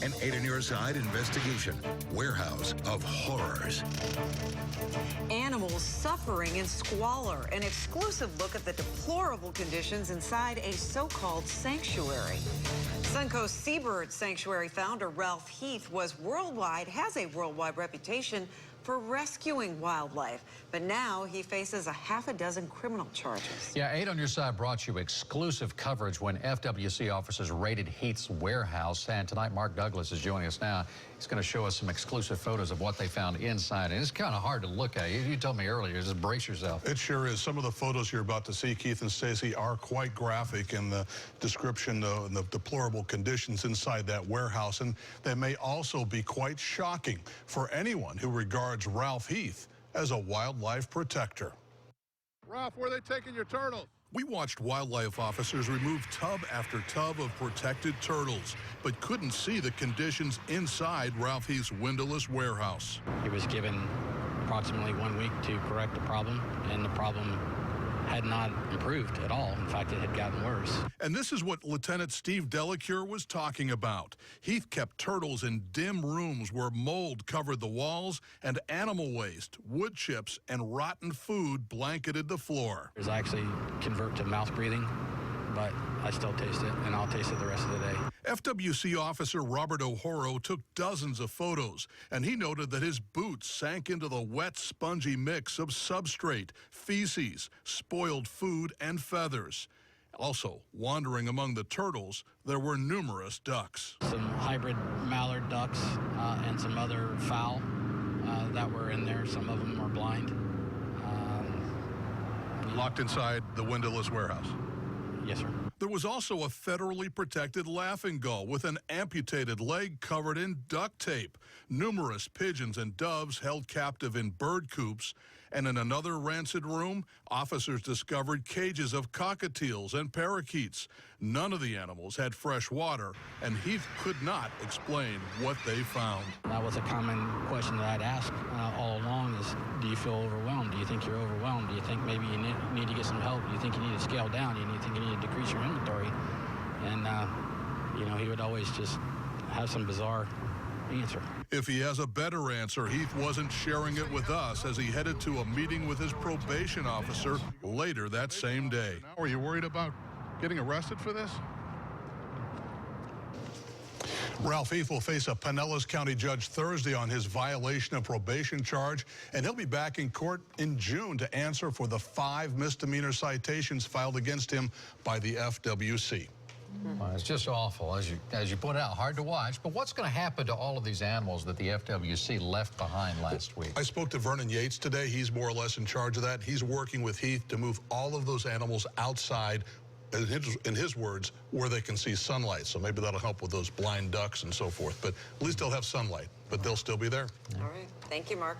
An 8 on Your Side investigation. Warehouse of horrors. Animals suffering in squalor. An exclusive look at the deplorable conditions inside a so-called sanctuary. Suncoast Seabird Sanctuary founder Ralph Heath has a worldwide reputation for rescuing wildlife, but now he faces a half a dozen criminal charges. Yeah, 8 on Your Side brought you exclusive coverage when FWC officers raided Heath's warehouse. And tonight, Mark Douglas is joining us now. He's going to show us some exclusive photos of what they found inside. And it's kind of hard to look at. You told me earlier, just brace yourself. It sure is. Some of the photos you're about to see, Keith and Stacy, are quite graphic in the description and the deplorable conditions inside that warehouse. And they may also be quite shocking for anyone who regards Ralph Heath as a wildlife protector. Ralph, where are they taking your turtles? We watched wildlife officers remove tub after tub of protected turtles, but couldn't see the conditions inside Ralph Heath's windowless warehouse. He was given approximately 1 week to correct the problem, and the problem had not improved at all. In fact, it had gotten worse. And this is what Lieutenant Steve Delacure was talking about. Heath kept turtles in dim rooms where mold covered the walls and animal waste, wood chips, and rotten food blanketed the floor. It was actually convert to mouth breathing, but I still taste it, and I'll taste it the rest of the day. FWC officer Robert O'Horo took dozens of photos, and he noted that his boots sank into the wet, spongy mix of substrate, feces, spoiled food, and feathers. Also, wandering among the turtles, there were numerous ducks. Some hybrid mallard ducks and some other fowl that were in there. Some of them were blind. Locked inside the windowless warehouse. Yes, sir. There was also a federally protected laughing gull with an amputated leg covered in duct tape. Numerous pigeons and doves held captive in bird coops. And in another rancid room, officers discovered cages of cockatiels and parakeets. None of the animals had fresh water, and Heath could not explain what they found. That was a common question that I'd ask all along is, do you feel overwhelmed? Do you think you're overwhelmed? Do you think maybe you need to get some help? Do you think you need to scale down? Do you think you need to decrease your inventory? And, you know, he would always just have some bizarre answer. If he has a better answer, Heath wasn't sharing it with us as he headed to a meeting with his probation officer later that same day. Are you worried about getting arrested for this? Ralph Heath will face a Pinellas County judge Thursday on his violation of probation charge, and he'll be back in court in June to answer for the 5 misdemeanor citations filed against him by the FWC. Well, it's just awful, as you pointed out, hard to watch. But what's going to happen to all of these animals that the FWC left behind last week? I spoke to Vernon Yates today. He's more or less in charge of that. He's working with Heath to move all of those animals outside, in his words, where they can see sunlight. So maybe that'll help with those blind ducks and so forth. But at least they'll have sunlight, but they'll still be there. All right. Thank you, Mark.